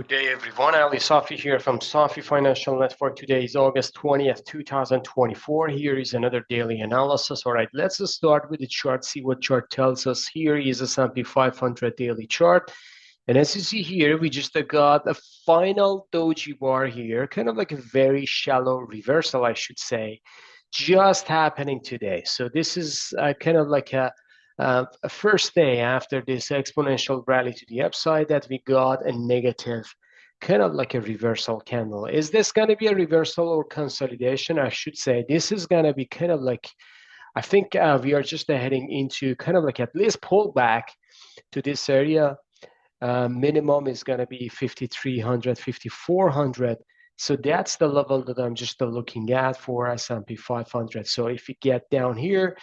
Good day, everyone. Ali Safi here from Safi Financial Network. Today is August 20th, 2024. Here is another daily analysis. All right, let's just start with the chart, see what chart tells us. Here is a S&P 500 daily chart. And as you see here, we just got a final doji bar here, kind of like a very shallow reversal, I should say, just happening today. So this is kind of like a first day after this exponential rally to the upside that we got a negative, kind of like a reversal candle. Is this going to be a reversal or consolidation? I should say this is going to be kind of like, I think we are just heading into kind of like at least pullback to this area. Minimum is going to be 5,300, 5,400. So that's the level that I'm just looking at for S&P 500. So if we get down here,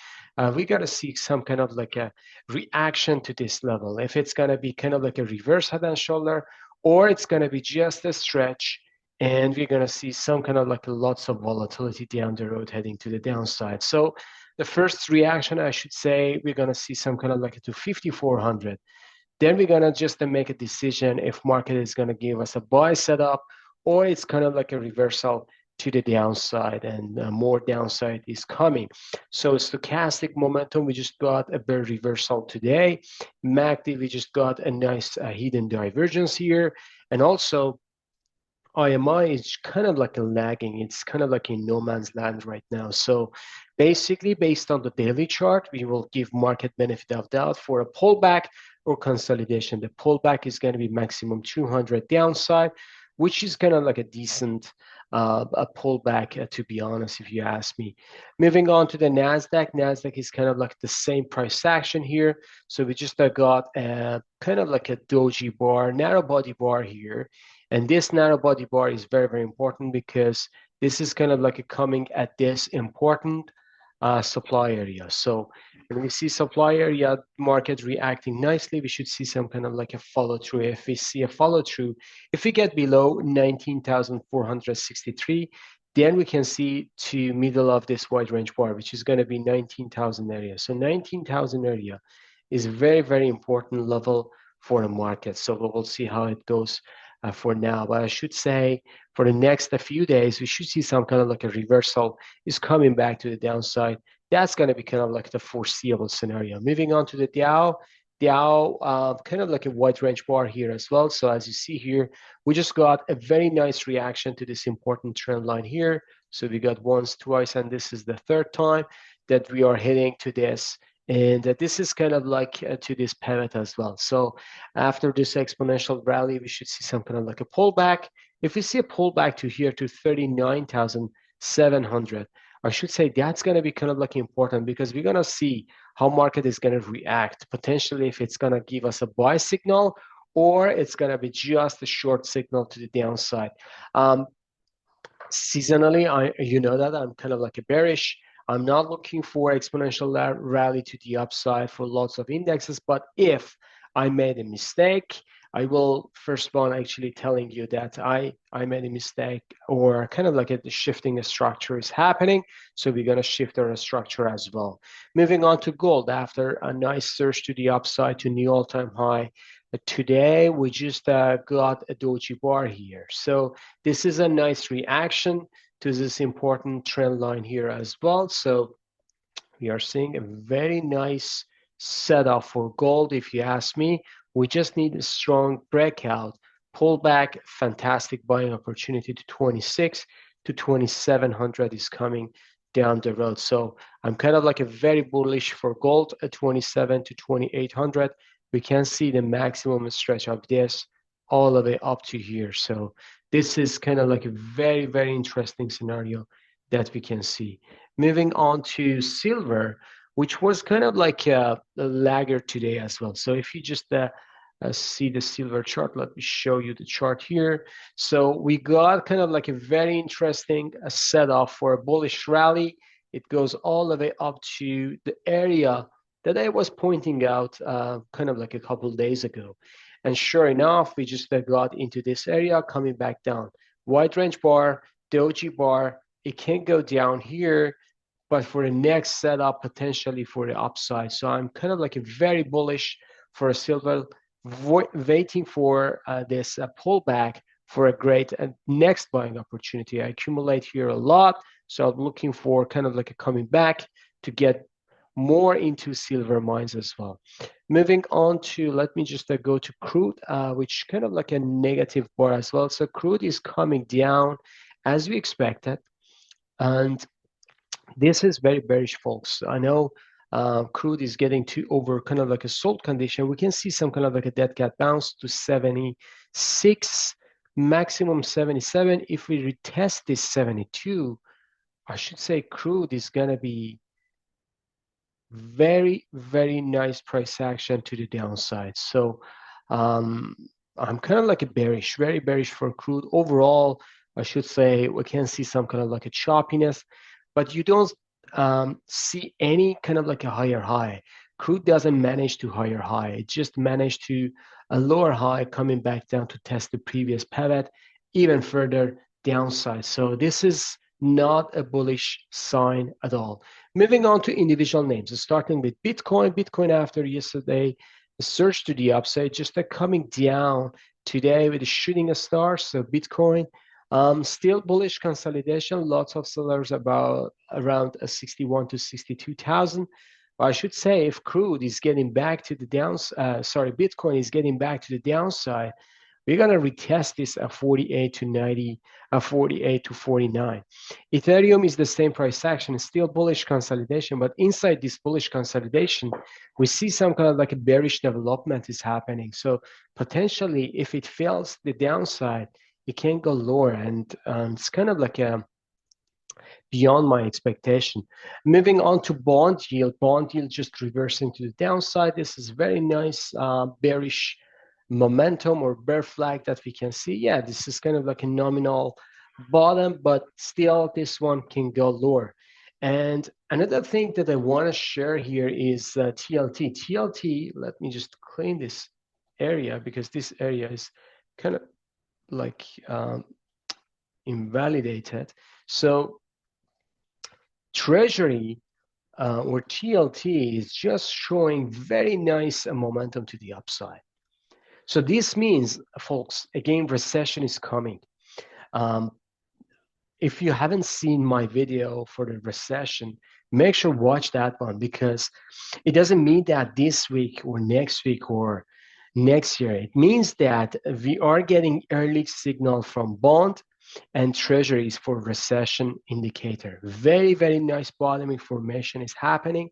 we got to see some kind of like a reaction to this level. If it's going to be kind of like a reverse head and shoulder, or it's going to be just a stretch, and we're going to see some kind of like lots of volatility down the road heading to the downside. So the first reaction, I should say, we're going to see some kind of like to 5,400. Then we're going to just make a decision if market is going to give us a buy setup or it's kind of like a reversal to the downside, and more downside is coming. So stochastic momentum, we just got a bear reversal today. MACD, we just got a nice hidden divergence here. And also IMI is kind of like a lagging. It's kind of like in no man's land right now. So basically, based on the daily chart, we will give market benefit of doubt for a pullback or consolidation. The pullback is going to be maximum 200 downside, which is kind of like a decent a pullback, to be honest, if you ask me. Moving on to the Nasdaq. Nasdaq is kind of like the same price action here. So we just got a kind of like a doji bar, narrow body bar here. And this narrow body bar is very, very important because this is kind of like a coming at this important supply area. So when we see supply area market reacting nicely, we should see some kind of like a follow through. If we see a follow through, if we get below 19,463, then we can see to middle of this wide range bar, which is going to be 19,000 area. So 19,000 area is a very, very important level for the market. So we will see how it goes for now. But I should say for the next few days, we should see some kind of like a reversal is coming back to the downside. That's going to be kind of like the foreseeable scenario. Moving on to the Dow. Kind of like a wide range bar here as well. So as you see here, we just got a very nice reaction to this important trend line here. So we got once, twice, and this is the third time that we are heading to this. And this is kind of like to this pivot as well. So after this exponential rally, we should see some kind of like a pullback. If we see a pullback to here to 39,700, I should say that's going to be kind of like important because we're going to see how market is going to react. Potentially if it's going to give us a buy signal or it's going to be just a short signal to the downside. Seasonally, you know that I'm kind of like a bearish. I'm not looking for exponential rally to the upside for lots of indexes, but if I made a mistake, I will first one actually telling you that I made a mistake or kind of like the shifting structure is happening. So we're going to shift our structure as well. Moving on to gold after a nice surge to the upside to new all-time high. Today, we just got a doji bar here. So this is a nice reaction to this important trend line here as well. So we are seeing a very nice setup for gold. If you ask me, we just need a strong breakout, pullback, fantastic buying opportunity to 26 to 2,700 is coming down the road. So I'm kind of like a very bullish for gold at 27 to 2,800. We can see the maximum stretch of this all the way up to here. So this is kind of like a very, very interesting scenario that we can see. Moving on to silver, which was kind of like a laggard today as well. So if you just see the silver chart, let me show you the chart here. So we got kind of like a very interesting setup for a bullish rally. It goes all the way up to the area that I was pointing out kind of like a couple of days ago. And sure enough, we just got into this area coming back down. Wide range bar, doji bar, it can go down here, but for the next setup, potentially for the upside. So I'm kind of like a very bullish for a silver, waiting for this pullback for a great next buying opportunity. I accumulate here a lot, so I'm looking for kind of like a coming back to get more into silver mines as well. Moving on to, let me just go to crude, which kind of like a negative bar as well. So crude is coming down as we expected, and this is very bearish, folks. I know crude is getting to over kind of like a sold condition. We can see some kind of like a dead cat bounce to 76, maximum 77. If we retest this 72, I should say crude is going to be very, very nice price action to the downside. So um, I'm kind of like a bearish, very bearish for crude. Overall, I should say we can see some kind of like a choppiness, but you don't see any kind of like a higher high. Crude doesn't manage to higher high. It just managed to a lower high coming back down to test the previous pivot, even further downside. So this is not a bullish sign at all. Moving on to individual names, starting with Bitcoin. Bitcoin after yesterday, the surge to the upside, just coming down today with a shooting star. So Bitcoin, still bullish consolidation. Lots of sellers about around 61 to 62,000. I should say if crude is getting back to the Bitcoin is getting back to the downside, we're going to retest this at 48 to 90, 48 to 49. Ethereum is the same price action, still bullish consolidation, but inside this bullish consolidation, we see some kind of like a bearish development is happening. So potentially, if it fails the downside, it can go lower, and it's kind of like a beyond my expectation. Moving on to bond yield just reversing to the downside. This is very nice bearish momentum or bear flag that we can see. Yeah, this is kind of like a nominal bottom, but still this one can go lower. And another thing that I want to share here is TLT. TLT, let me just clean this area because this area is kind of like invalidated. So Treasury or TLT is just showing very nice momentum to the upside. So this means, folks, again, recession is coming. If you haven't seen my video for the recession, make sure watch that one because it doesn't mean that this week or next year. It means that we are getting early signal from bond and treasuries for recession indicator. Very, very nice bottoming formation is happening.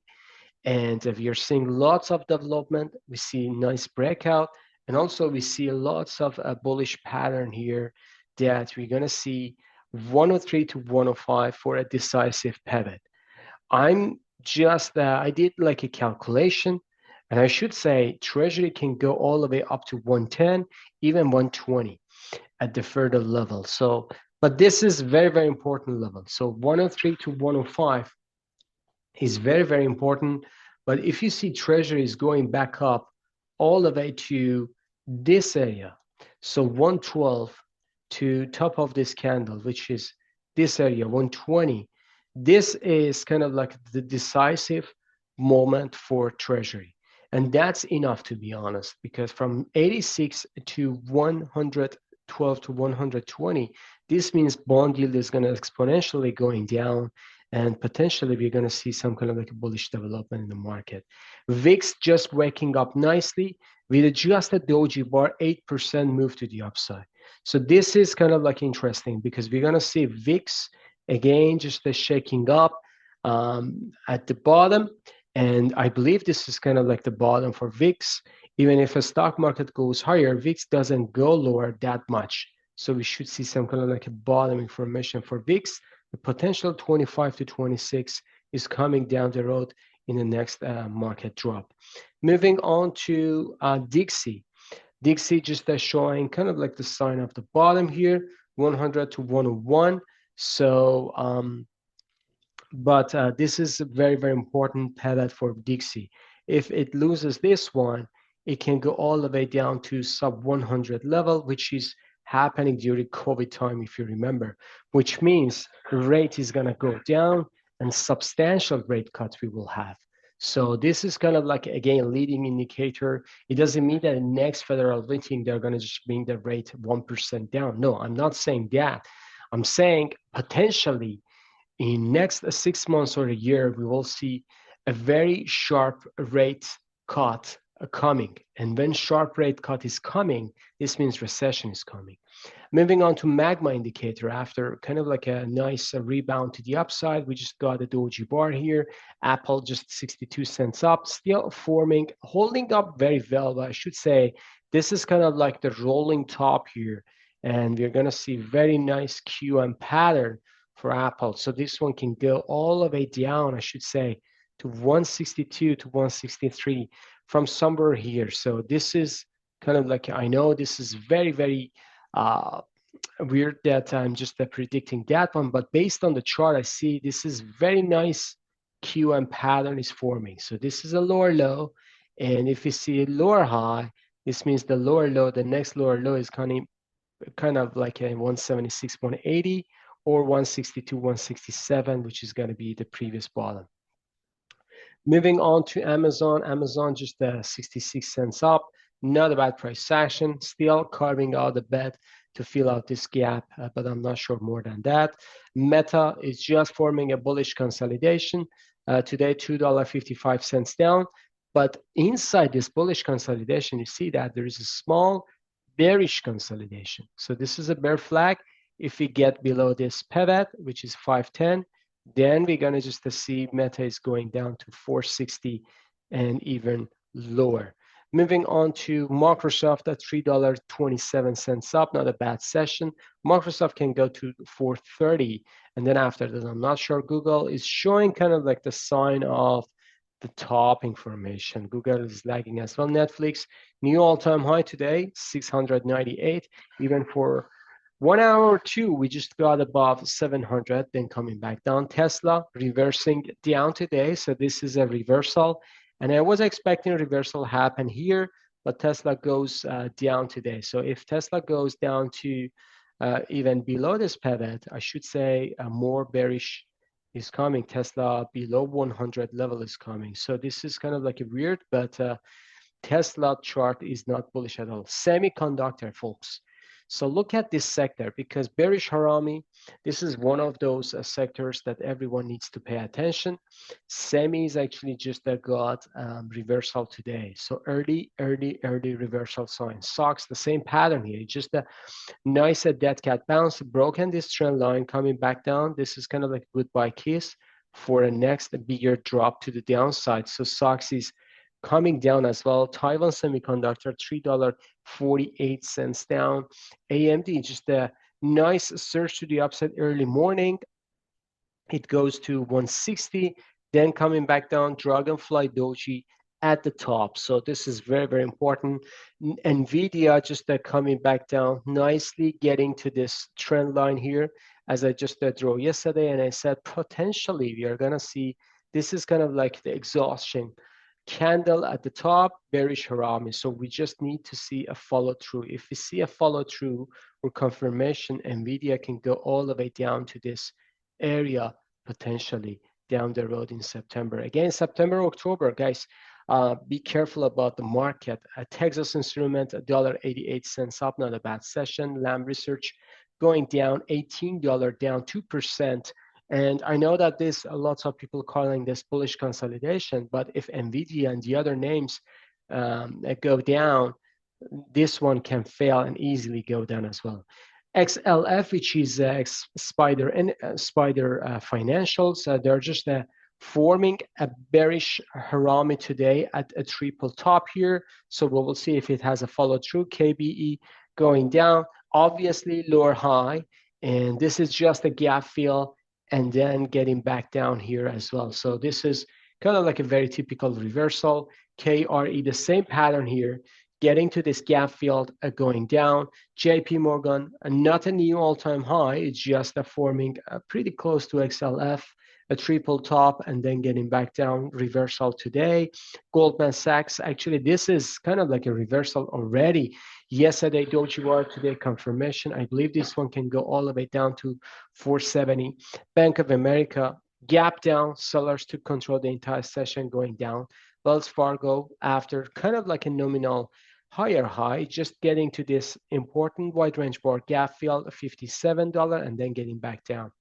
And we are seeing lots of development. We see nice breakout. And also we see lots of a bullish pattern here that we're going to see 103 to 105 for a decisive pivot. I did like a calculation, and I should say Treasury can go all the way up to 110, even 120 at the further level. So, but this is very, very important level. So 103 to 105 is very, very important. But if you see Treasury is going back up all the way to this area, so 112 to top of this candle, which is this area, 120, this is kind of like the decisive moment for Treasury. And that's enough, to be honest, because from 86 to 112 to 120, this means bond yield is going to exponentially going down, and potentially we're going to see some kind of like a bullish development in the market. VIX just waking up nicely with adjusted doji bar 8% move to the upside. So this is kind of like interesting because we're going to see VIX again just shaking up at the bottom, and I believe this is kind of like the bottom for VIX. Even if a stock market goes higher, VIX doesn't go lower that much. So we should see some kind of like a bottoming formation for VIX. The potential 25 to 26 is coming down the road in the next market drop. Moving on to Dixie. Dixie just showing kind of like the sign of the bottom here, 100 to 101. So, but this is a very, very important pivot for Dixie. If it loses this one, it can go all the way down to sub 100 level, which is happening during COVID time, if you remember, which means the rate is going to go down and substantial rate cuts we will have. So this is kind of like, again, leading indicator. It doesn't mean that the next federal meeting, they're going to just bring the rate 1% down. No, I'm not saying that. I'm saying potentially in next 6 months or a year, we will see a very sharp rate cut coming. And when sharp rate cut is coming, this means recession is coming. Moving on to magma indicator, after kind of like a nice rebound to the upside, we just got a doji bar here. Apple just 62 cents up, still forming, holding up very well. But I should say this is kind of like the rolling top here. And we're going to see very nice QM pattern for Apple. So this one can go all the way down, I should say, to 162 to 163 from somewhere here. So this is kind of like, I know this is very, very uh, weird that I'm just predicting that one, but based on the chart, I see this is very nice QM pattern is forming. So this is a lower low, and if you see a lower high, this means the lower low, the next lower low is kind of like a 176, 180, or 162, 167, which is going to be the previous bottom. Moving on to Amazon. Amazon just 66 cents up. Not a bad price action. Still carving out the bed to fill out this gap, but I'm not sure more than that. Meta is just forming a bullish consolidation. Today, $2.55 down. But inside this bullish consolidation, you see that there is a small bearish consolidation. So this is a bear flag. If we get below this pivot, which is 510, then we're going to just see Meta is going down to 460 and even lower. Moving on to Microsoft at $3.27 up, not a bad session. Microsoft can go to 430, and then after that, I'm not sure. Google is showing kind of like the sign of the top information. Google is lagging as well. Netflix, new all-time high today, 698. Even for 1 hour or two, we just got above 700, then coming back down. Tesla reversing down today, so this is a reversal. And I was expecting a reversal happen here, but Tesla goes down today. So if Tesla goes down to even below this pivot, I should say more bearish is coming. Tesla below 100 level is coming. So this is kind of like a weird, but Tesla chart is not bullish at all. Semiconductor, folks. So look at this sector, because bearish harami, this is one of those sectors that everyone needs to pay attention. Semis actually just got reversal today. So early reversal sign. Stocks, the same pattern here. Just a nice dead cat bounce, broken this trend line, coming back down. This is kind of like a goodbye kiss for a next bigger drop to the downside. So stocks is coming down as well. Taiwan Semiconductor, $3.48 down. AMD, just a nice surge to the upside early morning. It goes to 160, then coming back down. Dragonfly Doji at the top. So this is very, very important. NVIDIA just coming back down, nicely getting to this trend line here, as I just drew yesterday. And I said, potentially, we are going to see, this is kind of like the exhaustion candle at the top, bearish harami. So we just need to see a follow through. If we see a follow through or confirmation, NVIDIA can go all the way down to this area potentially down the road in September. Again, September, October, guys, be careful about the market. Texas Instrument, $1.88 up, not a bad session. Lam Research going down, $18 down 2%. And I know that there's lots of people calling this bullish consolidation, but if NVIDIA and the other names go down, this one can fail and easily go down as well. XLF, which is Spider Financials, they're just forming a bearish harami today at a triple top here. So we will see if it has a follow through. KBE going down, obviously lower high, and this is just a gap fill and then getting back down here as well. So this is kind of like a very typical reversal. KRE, the same pattern here, getting to this gap field, going down. JP Morgan, not a new all-time high, it's just forming pretty close to XLF, a triple top, and then getting back down, reversal today. Goldman Sachs, actually this is kind of like a reversal already. Yesterday, Doji Bar, today confirmation. I believe this one can go all the way down to 470. Bank of America Gap down, sellers took control the entire session going down. Wells Fargo, after kind of like a nominal higher high, just getting to this important wide range bar gap fill of $57 and then getting back down.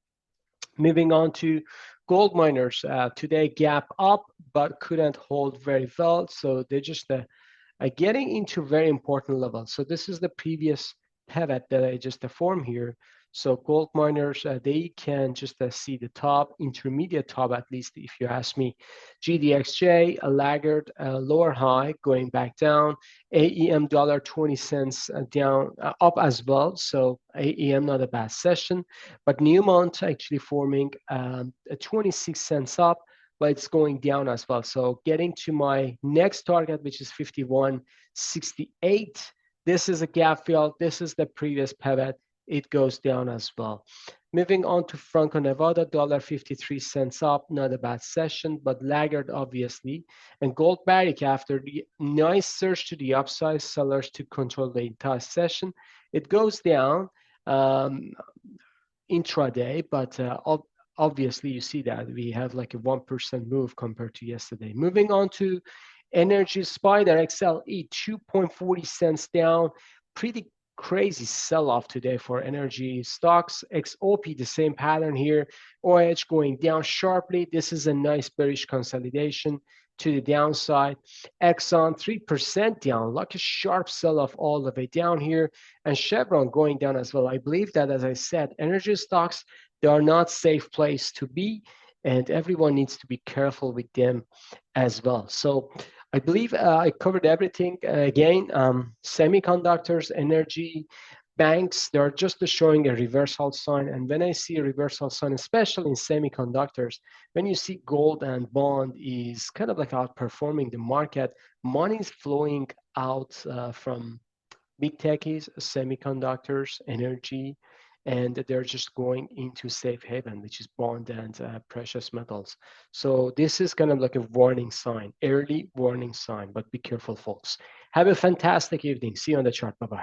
Moving on to gold miners, today gap up but couldn't hold very well, so they're just getting into very important levels. So this is the previous pivot that I just formed here. So gold miners, they can just see the top, intermediate top at least, if you ask me. GDXJ, a laggard, lower high, going back down. AEM $1.20 down, up as well. So AEM not a bad session, but Newmont actually forming a 26 cents up, but it's going down as well. So getting to my next target, which is 51.68. This is a gap fill. This is the previous pivot. It goes down as well. Moving on to Franco Nevada, $1.53 up. Not a bad session, but laggard obviously. And Gold Barrick, after the nice surge to the upside, sellers to control the entire session. It goes down intraday, but obviously you see that we have like a 1% move compared to yesterday. Moving on to energy, spider XLE, 2.40 cents down. Pretty crazy sell-off today for energy stocks. XOP, the same pattern here. OH going down sharply. This is a nice bearish consolidation to the downside. Exxon 3% down, like a sharp sell-off all the way down here. And Chevron going down as well. I believe that, as I said, energy stocks, they are not safe place to be, and everyone needs to be careful with them as well. So I believe I covered everything. Again, semiconductors, energy, banks, they're just showing a reversal sign. And when I see a reversal sign, especially in semiconductors, when you see gold and bond is kind of like outperforming the market, money is flowing out from big techies, semiconductors, energy, and they're just going into safe haven, which is bond and precious metals. So this is kind of like a warning sign, early warning sign, but be careful, folks. Have a fantastic evening. See you on the chart. Bye-bye.